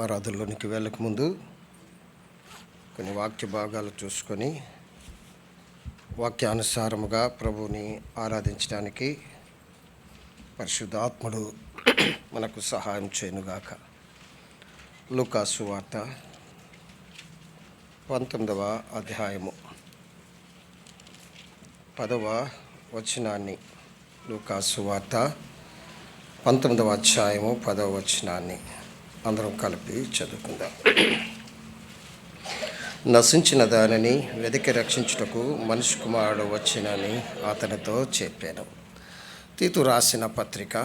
ఆరాధనలోనికి వెళ్ళకముందు కొన్ని వాక్య భాగాలు చూసుకొని వాక్యానుసారముగా ప్రభువుని ఆరాధించడానికి పరిశుద్ధాత్ముడు మనకు సహాయం చేయనుగాక. లూకాసు వార్త 19వ అధ్యాయము 10వ వచనాన్ని, లూకాసు వార్త 19వ అధ్యాయము 10వ వచనాన్ని అందరం కలిపి చదువుకుందాం. నశించిన దానిని వెతికి రక్షించుటకు మనిషి కుమారుడు వచ్చినని అతనితో చెప్పాను. తీతు రాసిన పత్రిక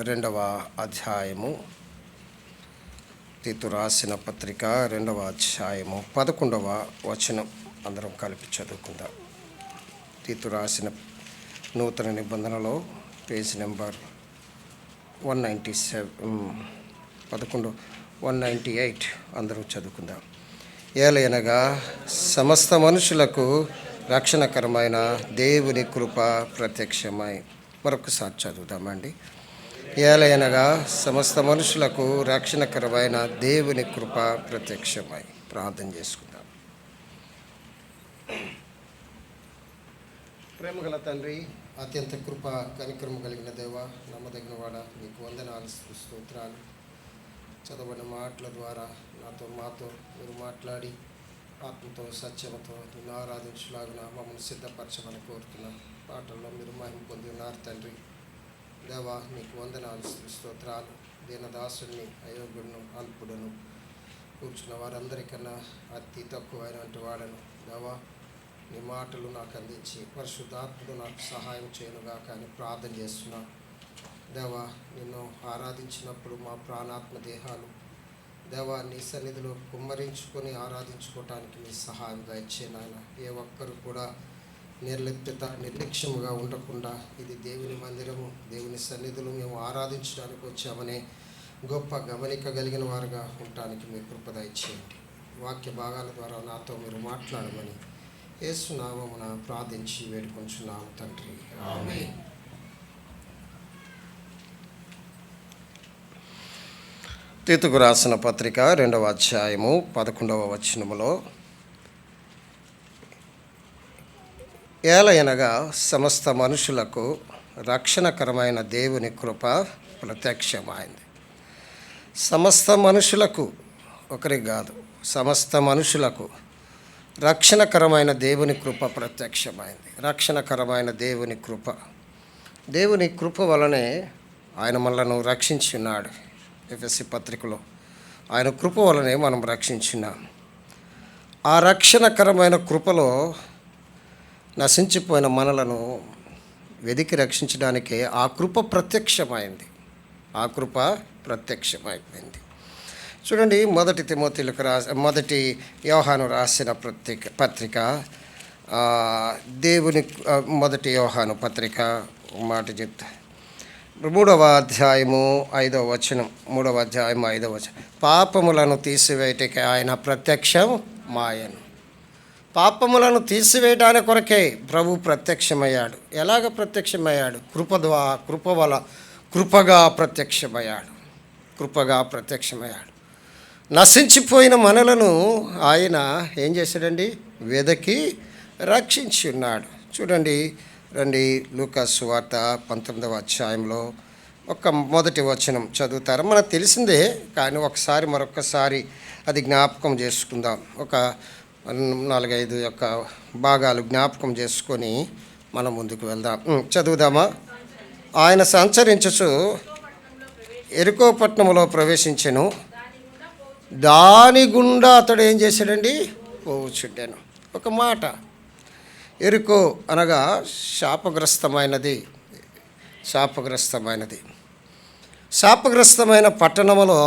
2వ అధ్యాయము, తీతు రాసిన పత్రిక 2వ అధ్యాయము 11వ వచనం అందరం కలిపి చదువుకుందాం. తీతు రాసిన నూతన నిబంధనలో పేజ్ నెంబర్ 198 అందరూ చదువుకుందాం. ఏలయనగా సమస్త మనుషులకు రక్షణకరమైన దేవుని కృప ప్రత్యక్షమై, మరొకసారి చదువుదామండి. ఏలయనగా సమస్త మనుషులకు రక్షణకరమైన దేవుని కృప ప్రత్యక్షమై. ప్రార్థన చేసుకుందాం. ప్రేమగల తండ్రి, అత్యంత కృప కనికరము కలిగిన దేవ, నమ్మదగిన వాడ, నీకు వందనాలు, స్తోత్రాలు. చదవని మాటల ద్వారా మాతో మీరు మాట్లాడి ఆత్మతో సత్యమతో నిన్ను ఆరాధించలాగిన మమ్మల్ని సిద్ధపరచమని కోరుతున్నాను. పాటల్లో మీరు మహిమ పొంది ఉన్నారు తండ్రి. దేవా, నీకు వందనాలు, స్తోత్రాలు. దీనదాసుడిని, అయోగ్యుడును, అల్పుడును, కూర్చున్న వారందరికన్నా అతి తక్కువైనటువంటి వాడను. దేవా, నీ మాటలు నాకు అందించి పరిశుద్ధాత్ముడు నాకు సహాయం చేయనుగా కానీ ప్రార్థన చేస్తున్నాను. దేవా, నిన్ను ఆరాధించినప్పుడు మా ప్రాణాత్మ దేహాలు దేవా నీ సన్నిధిలో కుమ్మరించుకొని ఆరాధించుకోవటానికి మీ సహాయం దయచే నాయన. ఏ ఒక్కరు కూడా నిర్లక్ష్యముగా ఉండకుండా ఇది దేవుని మందిరము, దేవుని సన్నిధిలో మేము ఆరాధించడానికి వచ్చామనే గొప్ప గమనిక కలిగిన వారుగా ఉండటానికి మీ కృప దయచేయండి. వాక్య భాగాల ద్వారా నాతో మీరు మాట్లాడమని యేసు నామమున ప్రార్థించి వేడుకొంచున్నాము తండ్రి, ఆమేన్. తీతుకు రాసిన పత్రిక 2వ అధ్యాయము 11వ వచనములో, ఏలయనగా సమస్త మనుషులకు రక్షణకరమైన దేవుని కృప ప్రత్యక్షమైంది. సమస్త మనుషులకు, ఒకరికి కాదు, సమస్త మనుషులకు రక్షణకరమైన దేవుని కృప ప్రత్యక్షమైంది. రక్షణకరమైన దేవుని కృప, దేవుని కృప వలనే ఆయన మనలను రక్షించున్నాడు. ఎఫెసీ పత్రికలో ఆయన కృప వలనే మనం రక్షించున్నాం. ఆ రక్షణకరమైన కృపలో నశించిపోయిన మనలను వెదికి రక్షించడానికే ఆ కృప ప్రత్యక్షమైంది. ఆ కృప ప్రత్యక్షమైపోయింది. చూడండి, మొదటి యోహాను రాసిన పత్రిక దేవుని మొదటి యోహాను పత్రిక మాట చెప్తా. 3వ అధ్యాయము 5వ వచనం, 3వ అధ్యాయం 5వ వచనం. పాపములను తీసివేయటకే ఆయన ప్రత్యక్షం మాయను. పాపములను తీసివేయడానికి కొరకే ప్రభు ప్రత్యక్షమయ్యాడు. ఎలాగ ప్రత్యక్షమయ్యాడు? కృపగా ప్రత్యక్షమయ్యాడు. నశించిపోయిన మనలను ఆయన ఏం చేశాడండి? వెదకి రక్షించి ఉన్నాడు. చూడండి, రండి, లూకాసు వార్త 19వ అధ్యాయంలో మొదటి వచనం చదువుతారు. మనకు తెలిసిందే కానీ మరొకసారి అది జ్ఞాపకం చేసుకుందాం. ఒక 4-5 భాగాలు జ్ఞాపకం చేసుకొని మనం ముందుకు వెళ్దాం. చదువుదామా? ఆయన సంచరించుచు ఎరికో పట్టణంలో ప్రవేశించెను. దాని గుండా అతడు ఏం చేశాడండి? పోవుచుండెను. ఒక మాట, ఎరికో అనగా శాపగ్రస్తమైన పట్టణంలో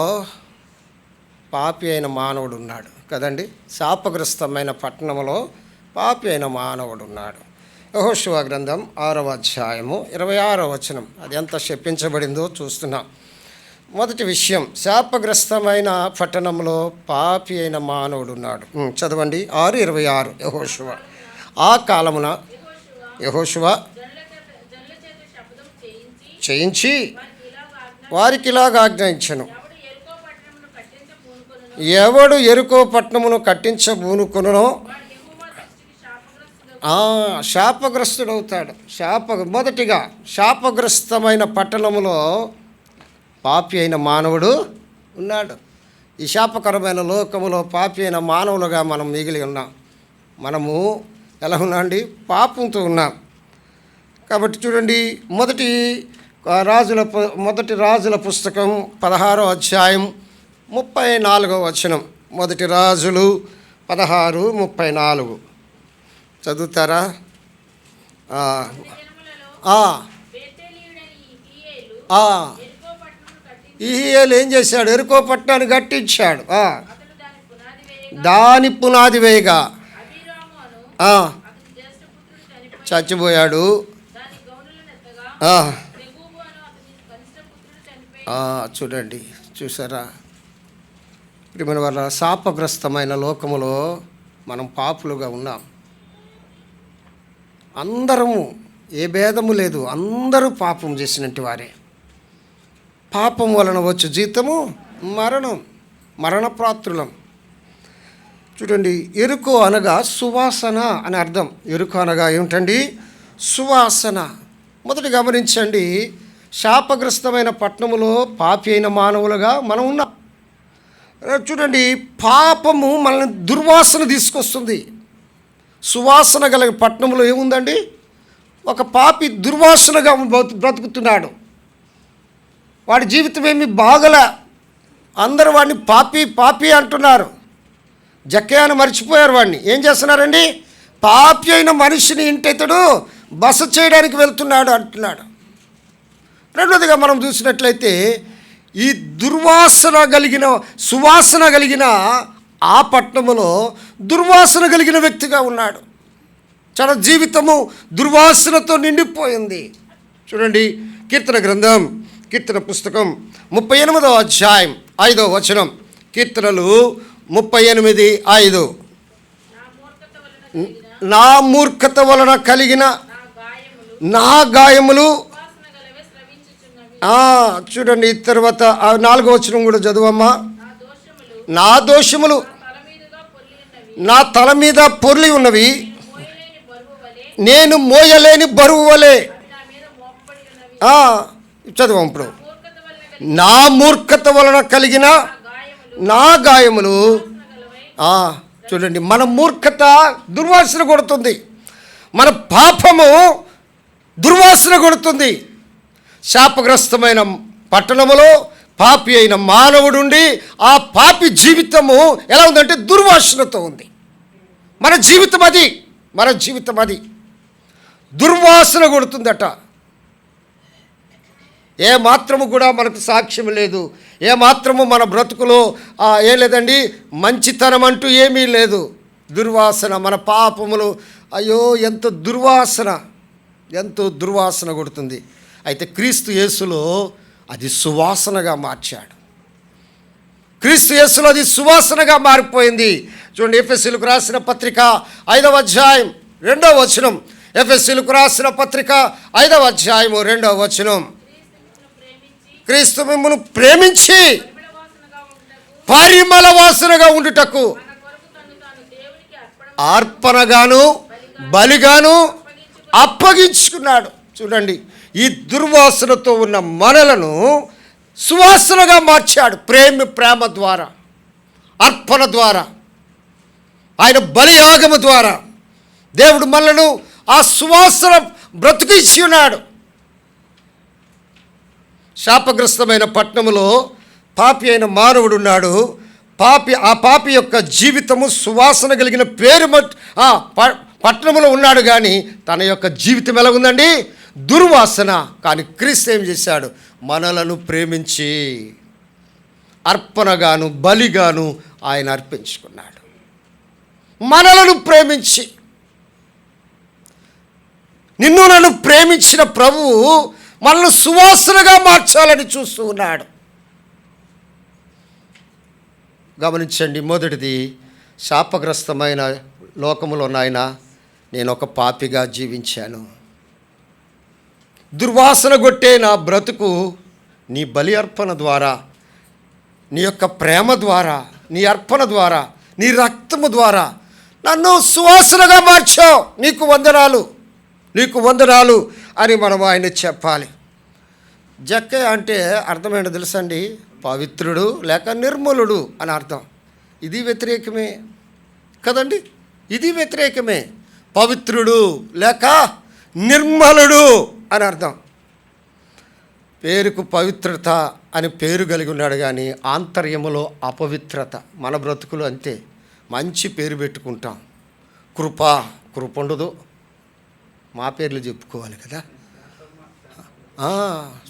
పాపి అయిన మానవుడు ఉన్నాడు కదండి. శాపగ్రస్తమైన పట్టణంలో పాపి అయిన మానవుడు ఉన్నాడు. యెహోషువ గ్రంథం 6వ అధ్యాయము 26వ వచనం. అది ఎంత శపించబడిందో చూస్తున్నాం. మొదటి విషయం, శాపగ్రస్తమైన పట్టణంలో పాపి అయిన మానవుడు ఉన్నాడు. చదవండి, 6:26. యెహోషువ, ఆ కాలమున యెహోషువ చేయించి వారికి ఇలాగ ఆజ్ఞాయించెను. ఎవడు ఎరుకో పట్టణమును కట్టించబూనుకొనునో వాడు యెహోవా దృష్టికి శాపగ్రస్తుడగును. శాపగ్రస్తుడవుతాడు. మొదటిగా శాపగ్రస్తమైన పట్టణములో పాపి అయిన మానవుడు ఉన్నాడు. ఈ శాపకరమైన లోకములో పాపి అయిన మానవులుగా మనం మిగిలి ఉన్నాం. మనము ఎలా ఉన్నాండి? పాపంతో ఉన్నాం. కాబట్టి చూడండి, మొదటి రాజుల పుస్తకం 16వ అధ్యాయం 34వ వచనం. మొదటి రాజులు 16:34 చదువుతారా? దినములలో బేతేలీయుడైన ఇహీయేలు యెరికో పట్టణమును కట్టించి ఇహీయేలు ఏం చేశాడు? ఎరుకో పట్టణాన్ని కట్టించాడు. అతడు దాని పునాది వేయగా అబీరాము అను అతని జ్యేష్ఠపుత్రుడు చనిపోయి చచ్చిపోయాడు. దాని గౌనులను ఎత్తగా రెగూబు అను అతని కనిష్ఠపుత్రుడు చనిపోయి చూడండి, చూసారా? ప్రియమైన వాళ్ళ శాపగ్రస్తమైన లోకములో మనం పాపులుగా ఉన్నాం. అందరము, ఏ భేదము లేదు, అందరూ పాపం చేసినట్టు వారే. పాపం వలన వచ్చు జీతము మరణప్రాప్తులం. చూడండి, ఎరుకు అనగా సువాసన అని అర్థం. ఎరుకు అనగా ఏమిటండి? సువాసన. మొదటి గమనించండి, శాపగ్రస్తమైన పట్టణములో పాపి అయిన మానవులుగా మనం ఉన్నాం. చూడండి, పాపము మనల్ని దుర్వాసన తీసుకొస్తుంది. సువాసన గల పట్టణంలో ఏముందండి? ఒక పాపి దుర్వాసనగా బ్రతుకుతున్నాడు. వాడి జీవితం ఏమి బాగలే. అందరూ వాడిని పాపి అంటున్నారు. జక్కయ్యను మర్చిపోయారు. వాడిని ఏం చేస్తున్నారండి? పాపి అయిన మనిషిని ఇంటెతడు బస చేయడానికి వెళ్తున్నాడు అంటున్నాడు. రెండోదిగా మనం చూసినట్లయితే, ఈ సువాసన కలిగిన ఆ పట్టణములో దుర్వాసన కలిగిన వ్యక్తిగా ఉన్నాడు. తన జీవితము దుర్వాసనతో నిండిపోయింది. చూడండి, కీర్తన పుస్తకం 38వ అధ్యాయం 5వ వచనం. కీర్తనలు 38:5. నా మూర్ఖత వలన కలిగిన నా గాయములు. చూడండి, తర్వాత 4వ వచనం కూడా చదువమ్మా. నా దోషములు నా తల మీద పొర్లి ఉన్నవి, నేను మోయలేని బరువు వలె. చదువు ఇప్పుడు. నా మూర్ఖత వలన కలిగిన నా గాయములు. చూడండి, మన మూర్ఖత దుర్వాసన కొడుతుంది. మన పాపము దుర్వాసన కొడుతుంది. శాపగ్రస్తమైన పట్టణములో పాపి అయిన మానవుడుండి ఆ పాపి జీవితము ఎలా ఉందంటే దుర్వాసనతో ఉంది. మన జీవితం అది దుర్వాసన కొడుతుందట. ఏ మాత్రము కూడా మనకు సాక్ష్యం లేదు. ఏ మాత్రము మన బ్రతుకులో ఏం లేదండి, మంచితనం అంటూ ఏమీ లేదు. దుర్వాసన, మన పాపములు. అయ్యో, ఎంతో దుర్వాసన కొడుతుంది. అయితే క్రీస్తు యేసులో అది సువాసనగా మార్చాడు. క్రీస్తు యేసులో అది సువాసనగా మారిపోయింది. చూడండి, ఎఫెసీయులకు రాసిన పత్రిక 5వ అధ్యాయం 2వ వచనం. ఎఫెసీయులకు రాసిన పత్రిక 5వ అధ్యాయం 2వ వచనం. క్రీస్తు మిమ్మును ప్రేమించి పరిమళ వాసనగా ఉండుటకు అర్పణగాను బలిగాను అప్పగించుకున్నాడు. చూడండి, ఈ దుర్వాసనతో ఉన్న మనలను సువాసనగా మార్చాడు. ప్రేమ ద్వారా, అర్పణ ద్వారా, ఆయన బలియాగము ద్వారా దేవుడు మనలను ఆ సువాసన బ్రతికించి ఉన్నాడు. శాపగ్రస్తమైన పట్టణములో పాపి అయిన మానవుడు ఉన్నాడు. ఆ పాపి యొక్క జీవితము సువాసన కలిగిన పేరు పట్టణములో ఉన్నాడు. కానీ తన యొక్క జీవితం ఎలా ఉందండి? దుర్వాసన. కానీ క్రీస్తు ఏం చేశాడు? మనలను ప్రేమించి అర్పణగాను బలిగాను ఆయన అర్పించుకున్నాడు. మనలను ప్రేమించి, నిన్ను నన్ను ప్రేమించిన ప్రభువు మనల్ని సువాసనగా మార్చాలని చూస్తూ ఉన్నాడు. గమనించండి, మొదటిది, శాపగ్రస్తమైన లోకములో నాయన నేను ఒక పాపిగా జీవించాను. దుర్వాసన కొట్టే నా బ్రతుకు నీ బలి అర్పణ ద్వారా, నీ యొక్క ప్రేమ ద్వారా నీ అర్పణ ద్వారా, నీ రక్తము ద్వారా నన్ను సువాసనగా మార్చావు, నీకు వందనాలు, నీకు వందనాలు అని మనం ఆయన చెప్పాలి. జక్కయ్య అంటే అర్థమేంటో తెలుసండి? పవిత్రుడు లేక నిర్మలుడు అని అర్థం. ఇది వ్యతిరేకమే కదండి, ఇది వ్యతిరేకమే. పవిత్రుడు లేక నిర్మలుడు అని అర్థం. పేరుకు పవిత్రత అని పేరు కలిగి ఉన్నాడు కానీ ఆంతర్యములో అపవిత్రత. మన బ్రతుకులు అంతే, మంచి పేరు పెట్టుకుంటాం, కృప ఉండదు, మా పేర్లు చెప్పుకోవాలి కదా.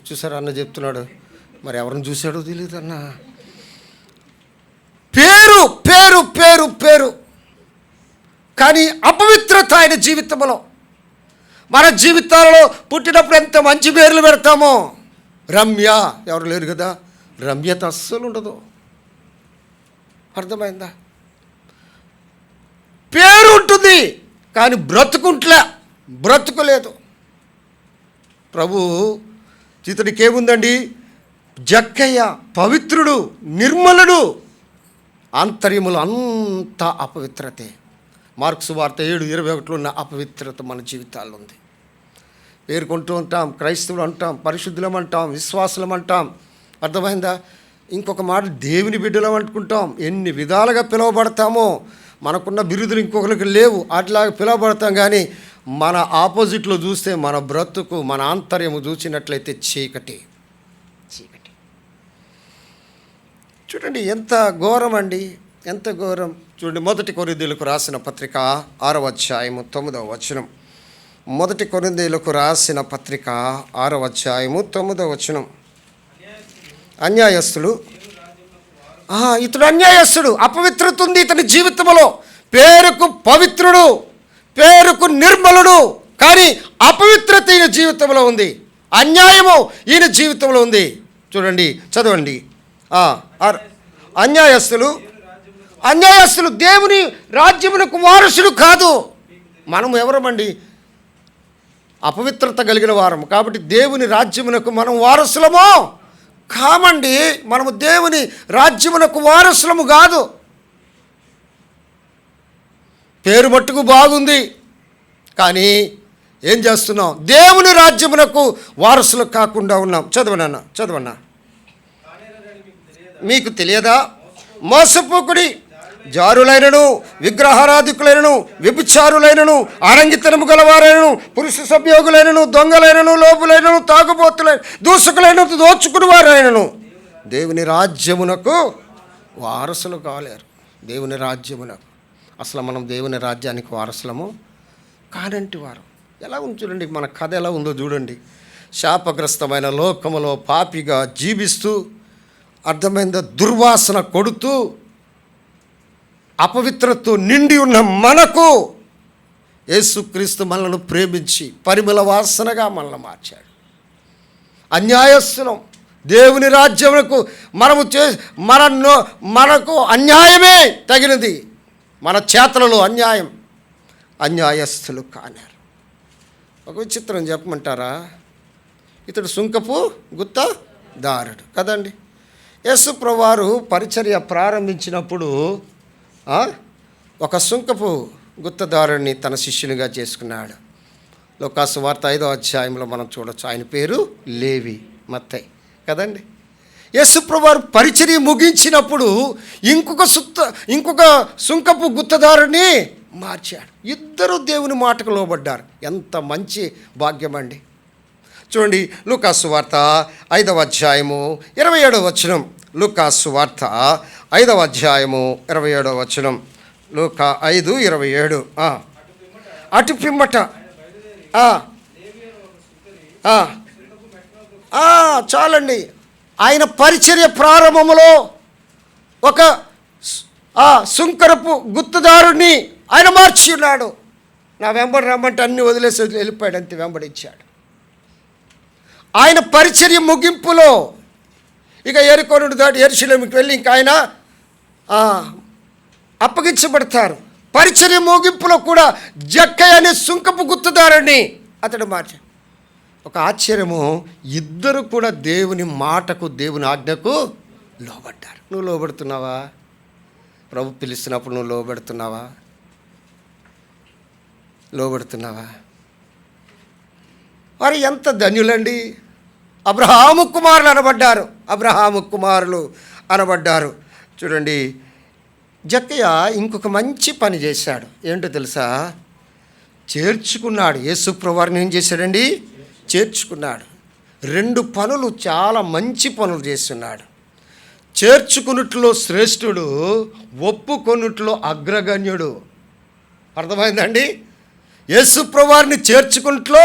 చూసారా అన్న చెప్తున్నాడు, మరి ఎవరిని చూశాడో తెలియదు అన్న. పేరు పేరు పేరు పేరు కానీ అపవిత్రత ఆయన జీవితంలో. మన జీవితాలలో పుట్టినప్పుడు ఎంత మంచి పేర్లు పెడతామో. రమ్య, ఎవరు లేరు కదా, రమ్యత అస్సలు ఉండదు. అర్థమైందా? పేరు ఉంటుంది కానీ బ్రతుకులేదు. ప్రభు ఇతడికి ఏముందండి? జక్కయ్య పవిత్రుడు, నిర్మలుడు, ఆంతర్యములు అంతా అపవిత్రతే. మార్కు సువార్త 7:21 ఉన్న అపవిత్రత మన జీవితాల్లో ఉంది. పేర్కొంటూ ఉంటాం, క్రైస్తవులు అంటాం, పరిశుద్ధులం అంటాం, విశ్వాసులం అంటాం. అర్థమైందా? ఇంకొక మాట, దేవుని బిడ్డలం అనుకుంటాం. ఎన్ని విధాలుగా పిలువబడతామో, మనకున్న బిరుదులు ఇంకొకరికి లేవు, అట్లాగా పిలువబడతాం. కానీ మన ఆపోజిట్లో చూస్తే మన బ్రతుకు, మన ఆంతర్యము చూసినట్లయితే చీకటి. చూడండి ఎంత ఘోరం అండి, ఎంత ఘోరం. చూడండి, 1 కొరింథీయులకు రాసిన పత్రిక 6వ అధ్యాయము 9వ వచనం. 1 కొరింథీయులకు రాసిన పత్రిక 6వ అధ్యాయము 9వ వచనం. అన్యాయస్తుడు, ఇతడు అన్యాయస్తుడు, అపవిత్రత ఉంది ఇతని జీవితంలో. పేరుకు పవిత్రుడు, పేరుకు నిర్మలుడు, కానీ అపవిత్రత ఈయన జీవితంలో ఉంది, అన్యాయము ఈయన జీవితంలో ఉంది. చూడండి, చదవండి. అన్యాయస్తులు దేవుని రాజ్యమునకు వారసుడు కాదు. మనం ఎవరమండి? అపవిత్రత కలిగిన వారము. కాబట్టి దేవుని రాజ్యమునకు మనం వారసులమో కామండి. మనము దేవుని రాజ్యమునకు వారసులము కాదు. పేరు మట్టుకు బాగుంది కానీ ఏం చేస్తున్నాం? దేవుని రాజ్యమునకు వారసులు కాకుండా ఉన్నాం. చదవన్నా. మీకు తెలియదా? మోసపోకుడి, జారులైనను, విగ్రహారాధికులైనను, వ్యభిచారులైనను, ఆరంగితనము గలవారైనను, పురుష సంయోగులైనను, దొంగలైనను, లోపులైనను, తాగుబోతులైన, దూషకులైనను, దోచుకుని వారైనను దేవుని రాజ్యమునకు వారసులు కాలేరు. దేవుని రాజ్యమునకు అసలు మనం దేవుని రాజ్యానికి వారసులము కానంటి వారు. ఎలా ఉంది చూడండి, మన కథ ఎలా ఉందో చూడండి. శాపగ్రస్తమైన లోకములో పాపిగా జీవిస్తూ, అర్థమైందా, దుర్వాసన కొడుతూ, అపవిత్రతో నిండి ఉన్న మనకు యేసుక్రీస్తు మనల్ని ప్రేమించి పరిమళ వాసనగా మనల్ని మార్చాడు. అన్యాయస్తులం, దేవుని రాజ్యమునకు మనకు అన్యాయమే తగినది. మన చేతలలో అన్యాయస్తులు కానారు. ఒక విచిత్రం చెప్పమంటారా? ఇతడు సుంకపు గుత్తదారుడు కదండి. యేసు ప్రభువారు పరిచర్య ప్రారంభించినప్పుడు ఒక సుంకపు గుత్తదారుడిని తన శిష్యునిగా చేసుకున్నాడు. లూకాసు వార్త 5వ అధ్యాయంలో మనం చూడొచ్చు. ఆయన పేరు లేవి, మత్తయి కదండి. యేసు ప్రభువారు పరిచర్య ముగించినప్పుడు ఇంకొక సుంకపు గుత్తదారుని మార్చాడు. ఇద్దరు దేవుని మాటకు లోబడ్డారు. ఎంత మంచి భాగ్యం అండి. చూడండి, లూకాసు వార్త 5వ అధ్యాయము 27వ వచనం. లూకాసు వార్త 5వ అధ్యాయము 27వ వచనం. లూకా 5:27. అటు పిమ్మట చాలండి. ఆయన పరిచర్య ప్రారంభంలో ఒక సుంకరపు గుత్తదారుని ఆయన మార్చి ఉన్నాడు. నా వెంబడి రమ్మంటే అన్ని వదిలేసి వెళ్ళిపోయాడు, అంతే వెంబడించాడు. ఆయన పరిచర్య ముగింపులో ఇక యెరికో నుండి దాటి యెరూషలేముకి వెళ్ళి ఇంకా ఆయన అప్పగించబడతారు. పరిచర్య ముగింపులో కూడా జక్కయ్య అనే సుంకపు గుత్తదారుని అతడు మార్చాడు. ఒక ఆశ్చర్యము, ఇద్దరు కూడా దేవుని మాటకు, దేవుని ఆజ్ఞకు లోబడ్డారు. నువ్వు లోబడుతున్నావా? ప్రభు పిలిచినప్పుడు నువ్వు లోబడుతున్నావా? వారు ఎంత ధన్యులండి! అబ్రహాము కుమారులు అనబడ్డారు. చూడండి, జక్కయ్య ఇంకొక మంచి పని చేశాడు. ఏంటో తెలుసా? చేర్చుకున్నాడు. యేసుప్రభు వారిని ఏం చేశాడండి? చేర్చుకున్నాడు. 2 పనులు, చాలా మంచి పనులు చేస్తున్నాడు. చేర్చుకున్నట్లో శ్రేష్ఠుడు, ఒప్పుకొనుట్లో అగ్రగణ్యుడు. అర్థమైందండి? యేసుప్రభు వారిని చేర్చుకున్నట్లో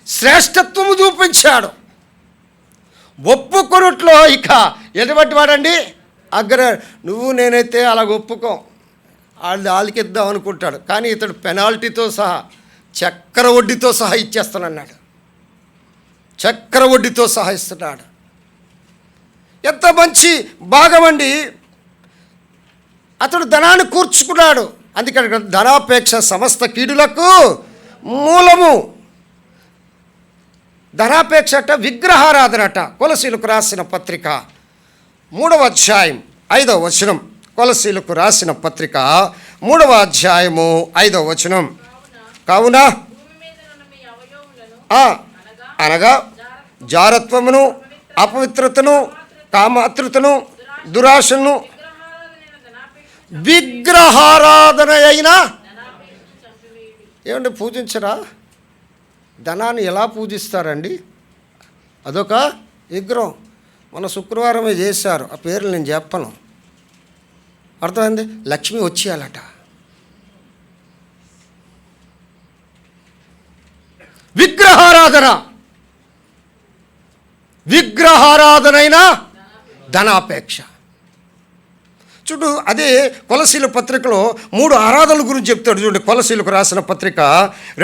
శ్రేష్ఠత్వము చూపించాడు. ఒప్పుకొనుట్లో ఇక ఎటువంటి వాడండి? నువ్వు నేనైతే అలాగ ఒప్పుకోం, వాళ్ళకి ఇద్దాం అనుకుంటాడు. కానీ ఇతడు పెనాల్టీతో సహా, చక్కెర వడ్డీతో సహా ఇచ్చేస్తానన్నాడు. చక్కెర వడ్డీతో సహా ఇస్తున్నాడు. ఎంత మంచి భాగమండి! అతడు ధనాన్ని కూర్చుకున్నాడు. అందుకని ధనాపేక్ష సమస్త కీడులకు మూలము. ధనాపేక్ష అట విగ్రహారాధనట. కొలసీలకు రాసిన పత్రిక 3వ అధ్యాయం 5వ వచనం. కొలసీలకు రాసిన పత్రిక 3వ అధ్యాయము 5వ వచనం. కావున అనగా జారత్వమును, అపవిత్రతను, కామాతృతను, దురాశను, విగ్రహారాధన అయిన ఏమండి పూజించరా? ధనాన్ని ఎలా పూజిస్తారండి? అదొక విగ్రహం. మన శుక్రవారమే చేశారు, ఆ పేర్లు నేను చెప్పను. అర్థమైంది? లక్ష్మి వచ్చేయాలట. విగ్రహారాధనైన ధనాపేక్ష. చూడు, అదే కొలసీల పత్రికలో 3 ఆరాధనల గురించి చెప్తాడు. చూడండి, కొలసీలకు రాసిన పత్రిక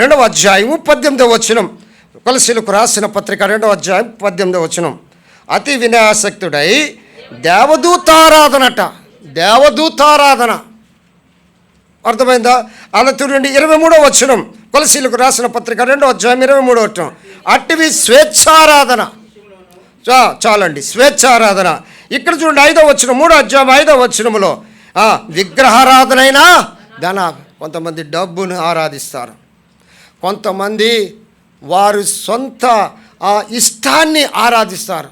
2వ అధ్యాయము 18వ వచనం. కొలసీలకు రాసిన పత్రిక 2వ అధ్యాయం 18వ వచనం. అతి వినయాసక్తుడై దేవదూతారాధనట. దేవదూతారాధన. అర్థమైందా? అలా చూడండి, 23వ వచనం. కొలసీలకు రాసిన పత్రిక 2వ అధ్యాయం 23వ వచనం. అట్టివి స్వేచ్ఛారాధన. చాలండి, స్వేచ్ఛారాధన. ఇక్కడ చూడండి, 5వ వచనం, 3వ అధ్యాయం 5వ వచనములో విగ్రహారాధనైనా కొంతమంది డబ్బును ఆరాధిస్తారు. కొంతమంది వారి సొంత ఇష్టాన్ని ఆరాధిస్తారు.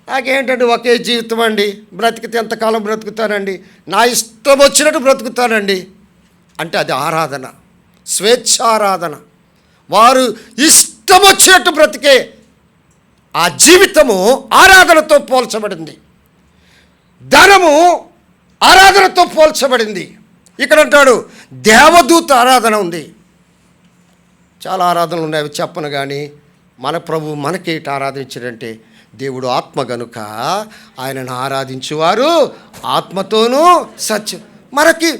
నాకేంటంటే ఒకే జీవితం అండి, బ్రతికితే ఎంతకాలం బ్రతుకుతానండి, నా ఇష్టం వచ్చినట్టు బ్రతుకుతానండి అంటే అది ఆరాధన, స్వేచ్ఛారాధన. వారు ఇష్టం వచ్చినట్టు బ్రతికే ఆ జీవితము ఆరాధనతో పోల్చబడింది. ధనము ఆరాధనతో పోల్చబడింది. ఇక్కడ అంటాడు దేవదూత ఆరాధన ఉంది. చాలా ఆరాధనలు ఉన్నాయి, అవి చెప్పను. కానీ మన ప్రభు మనకి ఆరాధించాడంటే దేవుడు ఆత్మ గనుక ఆయనను ఆరాధించువారు ఆత్మతోనూ సత్యం. మనకి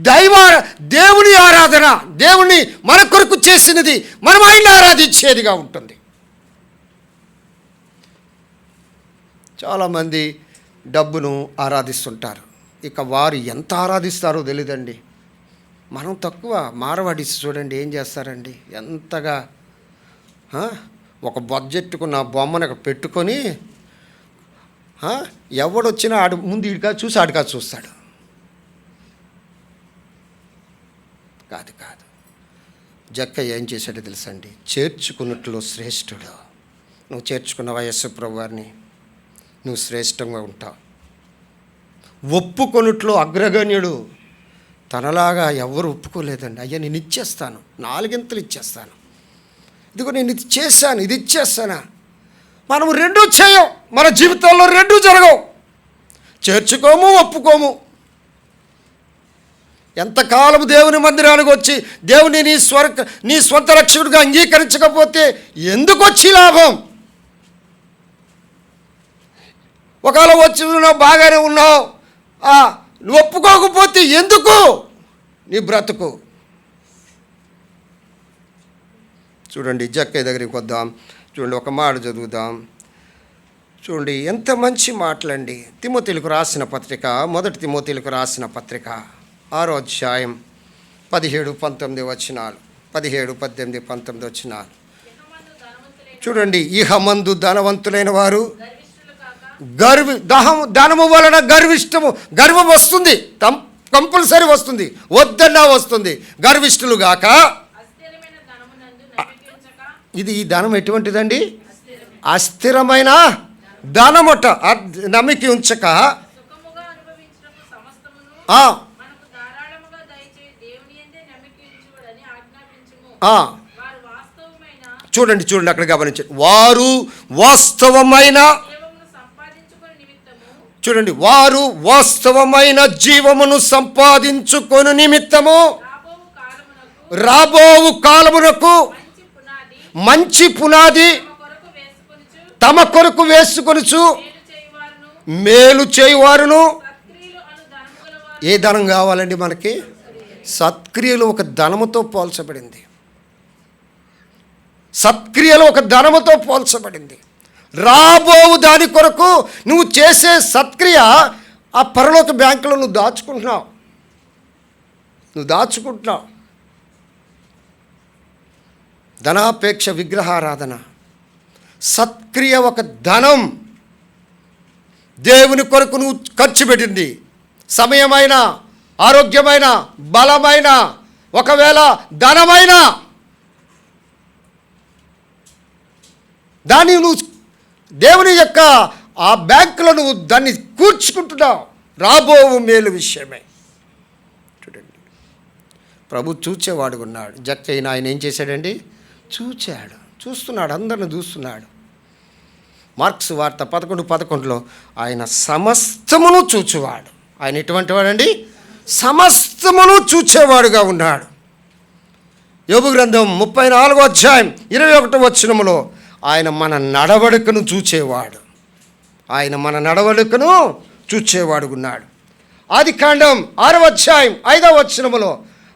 దేవుని ఆరాధన, దేవుని మన కొరకు చేసినది, మనం ఆయన్ని ఆరాధించేదిగా ఉంటుంది. చాలామంది డబ్బును ఆరాధిస్తుంటారు. ఇక వారు ఎంత ఆరాధిస్తారో తెలియదండి. మనం తక్కువ. మారవాడిసి చూడండి ఏం చేస్తారండి, ఎంతగా ఒక బడ్జెట్కున్న బొమ్మను పెట్టుకొని ఎవడొచ్చినా ఆడు ముందు ఇడికా చూసి ఆడికా చూస్తాడు. కాదు. జక్కయ్య ఏం చేశాడో తెలుసండి? చేర్చుకున్నట్లు శ్రేష్ఠుడు. నువ్వు చేర్చుకున్న యేసు ప్రభు వారిని, నువ్వు శ్రేష్టంగా ఉంటావు. ఒప్పుకొనుట్లో అగ్రగణ్యుడు. తనలాగా ఎవరు ఒప్పుకోలేదండి. అయ్యా నేను ఇచ్చేస్తాను, 4 ఇంతలు ఇచ్చేస్తాను, ఇదిగో నేను ఇది చేశాను, ఇది ఇచ్చేస్తానా. మనం 2 చేయం. మన జీవితంలో 2 జరగవు. చేర్చుకోము, ఒప్పుకోము. ఎంతకాలం దేవుని మందిరానికి వచ్చి దేవుని నీ స్వంత రక్షకుడిగా అంగీకరించకపోతే ఎందుకు వచ్చి లాభం? ఒకవేళ వచ్చి ఉన్నావు, బాగానే ఉన్నావు, నువ్వు ఒప్పుకోకపోతే ఎందుకు నీ బ్రతుకు? చూడండి, జక్కయ్య దగ్గరికి వద్దాం. చూడండి, ఒక మాట చదువుదాం. చూడండి ఎంత మంచి మాటలండి. తిమోతీలకు రాసిన పత్రిక, 1 తిమోతీలకు రాసిన పత్రిక 6వ అధ్యాయం 17-19 వచనాలు. 17, 18, 19 వచనాలు. చూడండి, ఇహమందు ధనవంతులైన వారు ధనము వలన గర్విష్టము, గర్వం వస్తుంది, కంపల్సరీ వస్తుంది, వద్దన్నా వస్తుంది. గర్విష్ఠులు గాక. అస్థిరమైన ధనమునందు నమ్మిక ఉంచక. ఇది ఈ ధనం ఎటువంటిదండి? అస్థిరమైన ధనమట. నమ్మిక ఉంచక సుఖముగా అనుభవించుటకు సమస్తమును మనకు ధారాళముగా దయచేయి దేవుని యందే నమ్మిక ఉంచుడని ఆజ్ఞాపించుము. వారు వాస్తవమైన, చూడండి అక్కడ గమనించండి, వారు వాస్తవమైన జీవమును సంపాదించుకొని నిమిత్తము, చూడండి, వారు వాస్తవమైన జీవమును సంపాదించుకొని నిమిత్తము రాబోవు కాలమునకు మంచి పునాది తమ కొరకు వేసుకొనుచు మేలు చేయువారును. ఏ ధనం కావాలండి మనకి? సత్క్రియలు ఒక ధనముతో పోల్చబడింది. సత్క్రియలు ఒక ధనముతో పోల్చబడింది. రాబోవు దాని కొరకు నువ్వు చేసే సత్క్రియ ఆ పరలోక బ్యాంకులో నువ్వు దాచుకుంటున్నావు. ధనాపేక్ష విగ్రహారాధన. సత్క్రియ ఒక ధనం. దేవుని కొరకు నువ్వు ఖర్చు పెట్టింది సమయమైన, ఆరోగ్యమైన, బలమైన, ఒకవేళ ధనమైన, దాన్ని నువ్వు దేవుని యొక్క ఆ బ్యాంకులో నువ్వు దాన్ని కూర్చుకుంటున్నావు. రాబోవు మేలు విషయమే. చూడండి, ప్రభు చూచేవాడు ఉన్నాడు. జక్కయ్య ఆయన ఏం చేశాడండి? చూస్తున్నాడు, అందరిని చూస్తున్నాడు. మార్క్స్ వార్త 11:11 ఆయన సమస్తమును చూచేవాడు. ఆయన ఎటువంటి వాడండి? సమస్తమును చూచేవాడుగా ఉన్నాడు. యోబు గ్రంథం 34:21 ఆయన మన నడవడికను చూచేవాడు. ఉన్నాడు. ఆదికాండం 6:5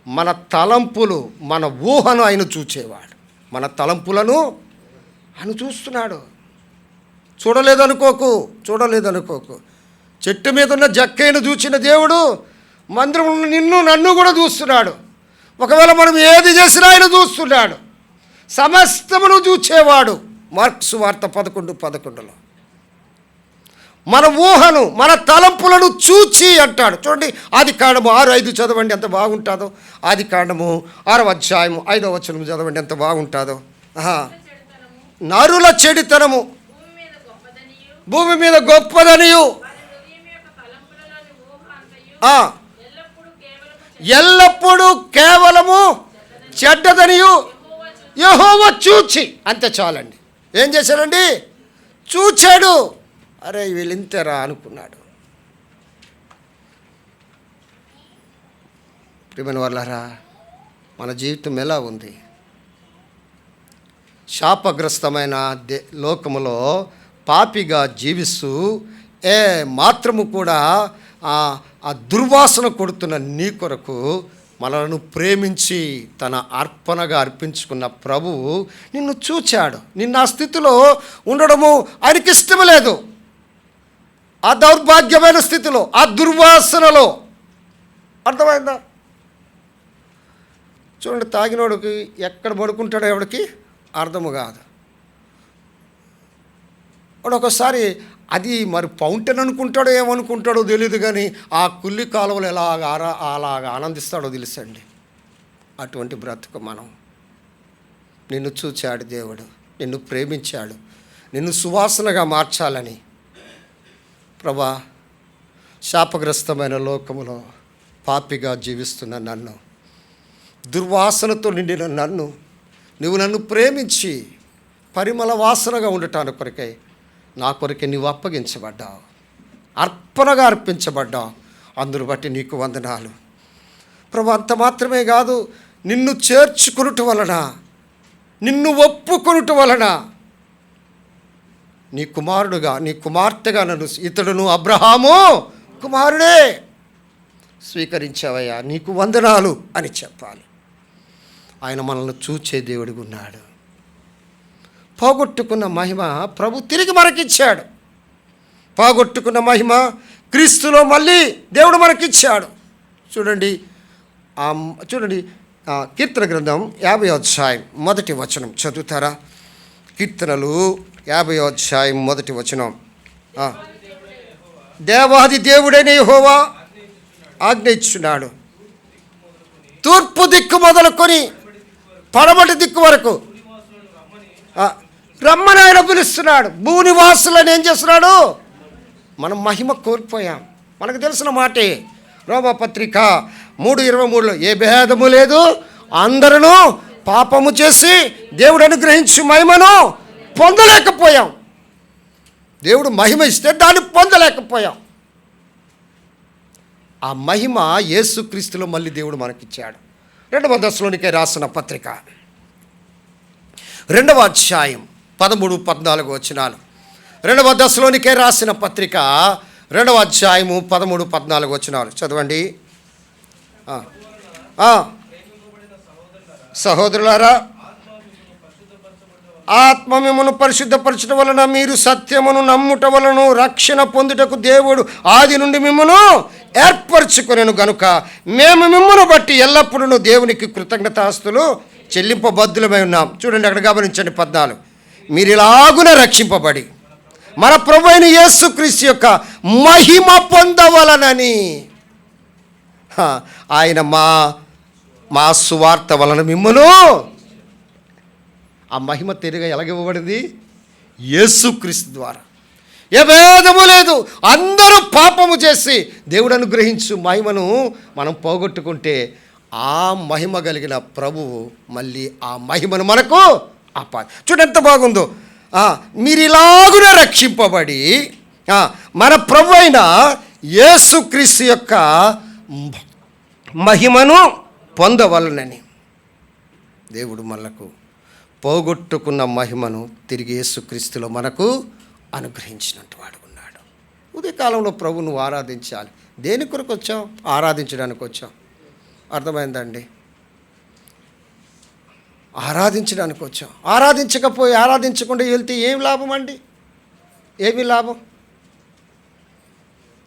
మన తలంపులు, మన ఊహను ఆయన చూచేవాడు. మన తలంపులను ఆయన చూస్తున్నాడు. చూడలేదనుకోకు. చెట్టు మీద ఉన్న జక్కయ్యను చూచిన దేవుడు మందిరంలో నన్ను కూడా చూస్తున్నాడు. ఒకవేళ మనం ఏది చేసినా ఆయన చూస్తున్నాడు. సమస్తమును చూచేవాడు. మార్క్స్ వార్త 11:11 మన ఊహను, మన తలంపులను చూచి అంటాడు. చూడండి, ఆదికాండము 6:5 చదవండి, ఎంత బాగుంటుందో. ఆదికాండము 6:5 చదవండి, ఎంత బాగుంటుందో. నరుల చెడితనము భూమి మీద గొప్పదనియు ఎల్లప్పుడూ కేవలము చెడ్డదనియు యెహోవా చూచి. అంతే చాలండి. ఏం చేశాడండి? చూచాడు. అరే వీళ్ళు ఇంతేరా అనుకున్నాడు. ప్రియమైన వాళ్ళారా, మన జీవితం ఎలా ఉంది? శాపగ్రస్తమైన లోకములో పాపిగా జీవిస్తూ మాత్రము కూడా ఆ దుర్వాసన కొడుతున్న నీ కొరకు మనలను ప్రేమించి తన అర్పణగా అర్పించుకున్న ప్రభువు నిన్ను చూచాడు. నిన్న ఆ స్థితిలో ఉండడము ఆయనకి ఇష్టం లేదు. ఆ దౌర్భాగ్యమైన స్థితిలో, ఆ దుర్వాసనలో. అర్థమైందా? చూడండి, తాగినోడికి ఎక్కడ పడుకుంటాడో ఎవడికి అర్థము కాదు. వాడు ఒకసారి అది మరి ఫౌంటైన్ అనుకుంటాడో ఏమనుకుంటాడో తెలియదు, కానీ ఆ కుల్లి కాలువలు అలాగ ఆనందిస్తాడో తెలుసండి. అటువంటి బ్రతుకు మనం. నిన్ను చూచాడు దేవుడు, నిన్ను ప్రేమించాడు, నిన్ను సువాసనగా మార్చాలని. ప్రభా, శాపగ్రస్తమైన లోకములో పాపిగా జీవిస్తున్న నన్ను, దుర్వాసనతో నిండిన నువ్వు నన్ను ప్రేమించి పరిమళ వాసనగా ఉండటానికి కొరకై నా కొరకే నువ్వు అప్పగించబడ్డావు, అర్పణగా అర్పించబడ్డావు. అందును బట్టి నీకు వందనాలు ప్రభు. అంత మాత్రమే కాదు, నిన్ను చేర్చుకొనుట వలన, నిన్ను ఒప్పుకొనుట వలన నీ కుమారుడుగా, నీ కుమార్తెగా ఇతడును అబ్రహాము కుమారుడే స్వీకరించావయ్యా, నీకు వందనాలు అని చెప్పాలి. ఆయన మనల్ని చూచే దేవుడిగా ఉన్నాడు. పోగొట్టుకున్న మహిమ ప్రభు తిరిగి మనకిచ్చాడు. పోగొట్టుకున్న మహిమ క్రీస్తులో మళ్ళీ దేవుడు మనకిచ్చాడు. చూడండి కీర్తన గ్రంథం 50:1 చదువుతారా? కీర్తనలు 50:1. దేవాది దేవుడైన యెహోవా ఆజ్ఞ ఇచ్చున్నాడు. తూర్పు దిక్కు మొదలుకొని పడమటి దిక్కు వరకు రమ్మని ఆయన పిలుస్తున్నాడు. భూనివాసులను ఏం చేస్తున్నాడు? మనం మహిమ కోల్పోయాం. మనకు తెలిసిన మాటే రోమపత్రిక 3:23 ఏ భేదము లేదు, అందరూ పాపము చేసి దేవుడు అనుగ్రహించు మహిమను పొందలేకపోయాం. దేవుడు మహిమ ఇస్తే దాన్ని పొందలేకపోయాం. ఆ మహిమ యేసుక్రీస్తులో మళ్ళీ దేవుడు మనకిచ్చాడు. 2వ దశలోనికే రాసిన పత్రిక 2వ అధ్యాయం 13-14 వచనాలు. 2వ దశలోనికే రాసిన పత్రిక 2వ అధ్యాయము 13-14 వచనాలు చదవండి. సహోదరులారా, ఆత్మ మిమ్మను పరిశుద్ధపరచడం వలన మీరు సత్యమును నమ్ముట వలన రక్షణ పొందుటకు దేవుడు ఆది నుండి మిమ్మను ఏర్పరచుకొనెను గనుక మేము మిమ్మను బట్టి ఎల్లప్పుడూ దేవునికి కృతజ్ఞతాస్తులు చెల్లింపబద్ధులమై ఉన్నాం. చూడండి, అక్కడ గమనించండి 14. మీరు ఇలాగున రక్షింపబడి మన ప్రభు అయిన యేసుక్రీస్తు యొక్క మహిమ పొందవలనని ఆయన మా సువార్త వలన మిమ్మను, ఆ మహిమ తిరిగి ఎలాగివ్వబడింది? యేసుక్రీస్తు ద్వారా. ఏ భేదము లేదు, అందరూ పాపము చేసి దేవుడు అనుగ్రహించు మహిమను మనం పోగొట్టుకుంటే ఆ మహిమ కలిగిన ప్రభువు మళ్ళీ ఆ మహిమను మనకు చూడండి ఎంత బాగుందో. మీరు ఇలాగున రక్షింపబడి మన ప్రభు అయిన యేసుక్రీస్తు యొక్క మహిమను పొందవలనని దేవుడు మనకు పోగొట్టుకున్న మహిమను తిరిగి యేసుక్రీస్తులో మనకు అనుగ్రహించినట్టు వాడు ఉన్నాడు. ఉదయకాలంలో ప్రభు నువ్వు ఆరాధించాలి. దేని కొరకు వచ్చాం? ఆరాధించడానికి వచ్చాం. అర్థమైందండి? ఆరాధించడానికి వచ్చాం. ఆరాధించకుండా వెళ్తే ఏం లాభం అండి? ఏమి లాభం?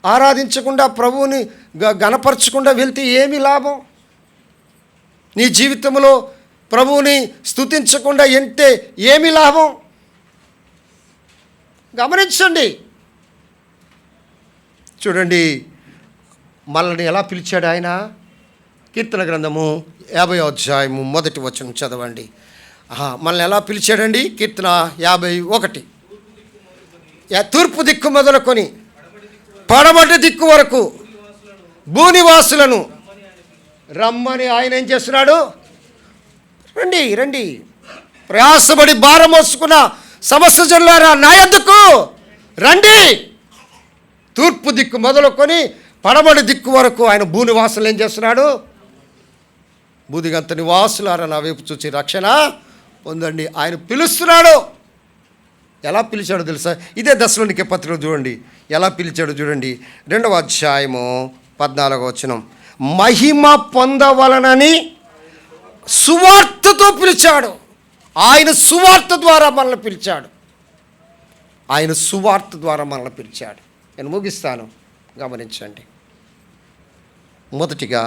ఆరాధించకుండా ప్రభువుని గణపరచకుండా వెళ్తే ఏమి లాభం? నీ జీవితంలో ప్రభువుని స్తుతించకుండా ఎంటే ఏమి లాభం? గమనించండి. చూడండి, మనల్ని ఎలా పిలిచాడు ఆయన. కీర్తన గ్రంథము 50వ అధ్యాయము 1వ వచనం చదవండి. మనల్ని ఎలా పిలిచాడండి? కీర్తన 51. తూర్పు దిక్కు మొదలుకొని పడమటి దిక్కు వరకు భూనివాసులను రమ్మని ఆయన ఏం చేస్తున్నాడు? రండి రండి, ప్రయాసపడి భారం మోసుకున్న సమస్త జనులారా నా యొద్దకు రండి. తూర్పు దిక్కు మొదలుకొని పడమటి దిక్కు వరకు ఆయన భూనివాసులు ఏం చేస్తున్నాడు? బూదిగంత నివాసులారా నా వైపు చూసి రక్షణ పొందండి ఆయన పిలుస్తున్నాడు. ఎలా పిలిచాడో తెలుసా? ఇదే దశలోనికే పత్రిక చూడండి ఎలా పిలిచాడో చూడండి. 2వ అధ్యాయము 14వ వచనం. మహిమ పొందవలనని సువార్తతో పిలిచాడు. ఆయన సువార్త ద్వారా మనల్ని పిలిచాడు. ఆయన సువార్త ద్వారా మనల్ని పిలిచాడు. నేను ముగిస్తాను, గమనించండి. మొదటిగా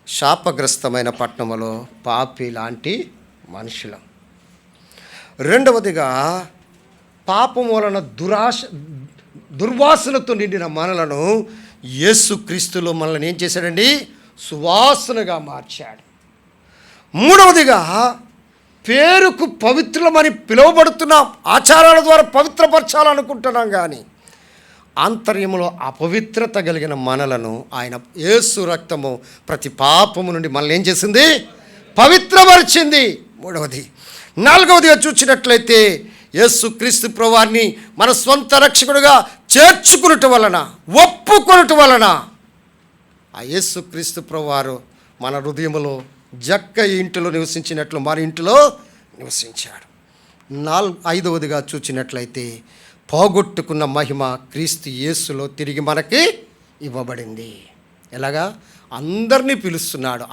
శాపగ్రస్తమైన పట్టణంలో పాపి లాంటి మనుషులం. రెండవదిగా పాపం వలన దుర్వాసనతో నిండిన మనలను యేసుక్రీస్తులో మనల్ని ఏం చేశాడండి? సువాసనగా మార్చాడు. మూడవదిగా పేరుకు పవిత్రులమని పిలువబడుతున్నాం. ఆచారాల ద్వారా పవిత్రపరచాలనుకుంటున్నాం, కానీ ఆంతర్యంలో అపవిత్రత కలిగిన మనలను ఆయన యేసు రక్తము ప్రతి పాపము నుండి మనల్ని ఏం చేసింది? పవిత్రపరిచింది. మూడవది. నాలుగవదిగా చూసినట్లయితే యేసుక్రీస్తు ప్రభువారిని మన స్వంత రక్షకుడుగా చేర్చుకున్నట వలన, ఒప్పుకొనుట వలన ఆ యేసుక్రీస్తు ప్రభువారు మన హృదయంలో జక్క ఇంటిలో నివసించినట్లు మన ఇంటిలో నివసించాడు. ఐదవదిగా చూసినట్లయితే పోగొట్టుకున్న మహిమ క్రీస్తు యేసులో తిరిగి మనకి ఇవ్వబడింది. ఎలాగా? అందరినీ పిలుస్తున్నాడు.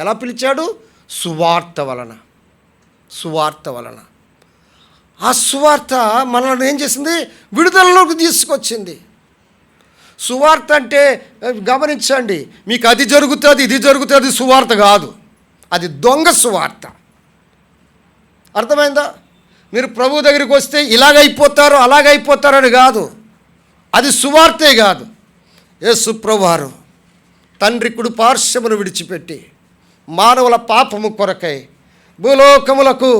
ఎలా పిలిచాడు? సువార్త వలన. ఆ సువార్త మనల్ని ఏం చేసింది? విడుదలలోకి తీసుకొచ్చింది. సువార్త అంటే గమనించండి, మీకు అది జరుగుతుంది ఇది జరుగుతుంది సువార్త కాదు, అది దొంగ సువార్త. అర్థమైందా? మీరు ప్రభు దగ్గరికి వస్తే ఇలాగైపోతారు అలాగైపోతారని కాదు. అది సువార్తే కాదు. యేసు ప్రభువారు తండ్రి కుడి పార్శ్వమును విడిచిపెట్టి మానవుల పాపము కొరకై భూలోకములకు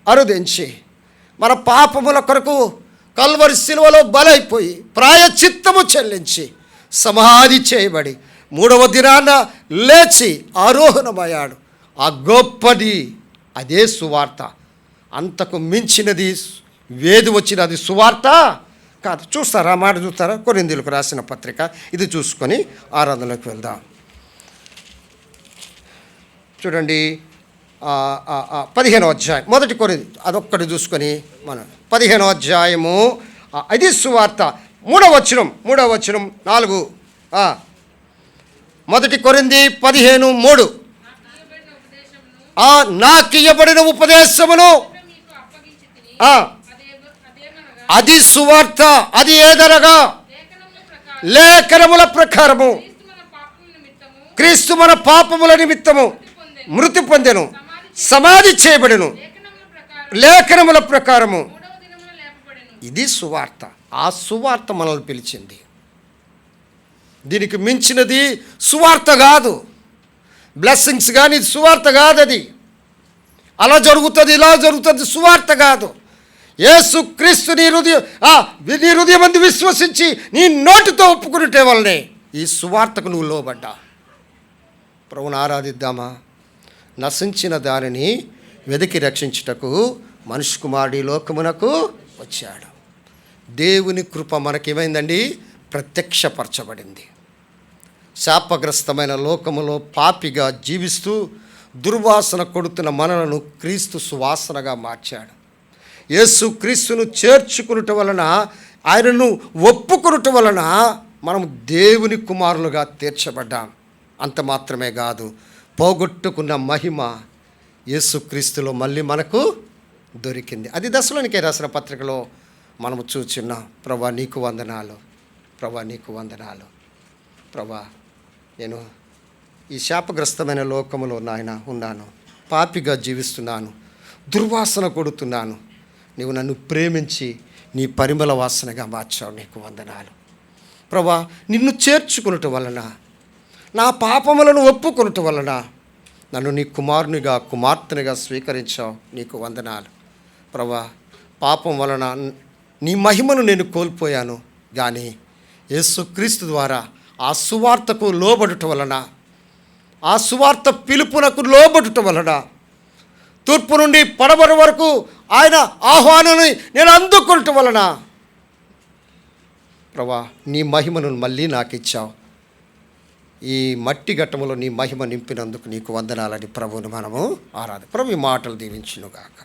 అరుదించి మన పాపముల కొరకు కల్వరి శిలువలో బలైపోయి ప్రాయచిత్తము చెల్లించి సమాధి చేయబడి 3వ దినాన లేచి ఆరోహణమయ్యాడు. ఆ గొప్పది అదే సువార్త. అంతకు మించినది వేది వచ్చినది సువార్త కాదు. చూస్తారా మాట చూస్తారా? కొరింథీయులకు రాసిన పత్రిక ఇది చూసుకొని ఆరాధనలోకి వెళ్దాం. చూడండి 15వ అధ్యాయం మొదటి కొరింథీ అదొక్కటి చూసుకొని మనం 15వ అధ్యాయము ఇది సువార్త 3వ వచనం 4 మొదటి కొరింథీ 15:3 నాకు ఇవ్వబడిన ఉపదేశమును అది సువార్త. అది ఏదనగా లేఖనముల ప్రకారము క్రీస్తు మన పాపముల నిమిత్తము మృతి పొందెను, సమాధి చేయబడెను, లేఖనముల ప్రకారము. ఇది సువార్త. ఆ సువార్త మనల్ని పిలిచింది. దీనికి మించినది సువార్త కాదు. బ్లెస్సింగ్స్ కానీ ఇది సువార్త కాదు. అది అలా జరుగుతుంది ఇలా జరుగుతుంది సువార్త కాదు. యేసు క్రీస్తు నీ హృదయం అందు విశ్వసించి నీ నోటితో ఒప్పుకునే వల్లనే ఈ సువార్తకు నువ్వు లోబడ్డా. ప్రభువును ఆరాధిద్దామా? నశించిన దానిని వెతికి రక్షించుటకు మనుష్య కుమారుడు లోకమునకు వచ్చాడు. దేవుని కృప మనకేమైందండి? ప్రత్యక్షపరచబడింది. శాపగ్రస్తమైన లోకములో పాపిగా జీవిస్తూ దుర్వాసన కొడుతున్న మనలను క్రీస్తు సువాసనగా మార్చాడు. యేసు క్రీస్తును చేర్చుకునుట వలన, ఆయనను ఒప్పుకునుట వలన మనం దేవుని కుమారులుగా తీర్చబడ్డాం. అంత మాత్రమే కాదు, పోగొట్టుకున్న మహిమ యేసుక్రీస్తులో మళ్ళీ మనకు దొరికింది. అది దశలోనికే రాసిన పత్రికలో మనము చూచున్నాం. ప్రభా నీకు వందనాలు, ప్రభా నీకు వందనాలు. ప్రభా నేను ఈ శాపగ్రస్తమైన లోకములో నాయన ఉన్నాను, పాపిగా జీవిస్తున్నాను, దుర్వాసన కొడుతున్నాను. నీవు నన్ను ప్రేమించి నీ పరిమళ వాసనగా మార్చావు. నీకు వందనాలు ప్రభా. నిన్ను చేర్చుకునటం వలన, నా పాపములను ఒప్పుకొనటం వలన నన్ను నీ కుమారునిగా కుమార్తెనిగా స్వీకరించావు. నీకు వందనాలు ప్రభా. పాపం వలన నీ మహిమను నేను కోల్పోయాను. కానీ యేసుక్రీస్తు ద్వారా ఆ సువార్తకు లోబడటం వలన, ఆ సువార్త పిలుపునకు లోబడటం వలన, తూర్పు నుండి పడమర వరకు ఆయన ఆహ్వానాన్ని నేను అందుకొనటం వలన ప్రభా నీ మహిమను మళ్ళీ నాకు ఇచ్చావు. ఈ మట్టి ఘట్టములో నీ మహిమ నింపినందుకు నీకు వందనాలని ప్రభువును మనము ప్రభు ఈ మాటలు దీవించునుగాక.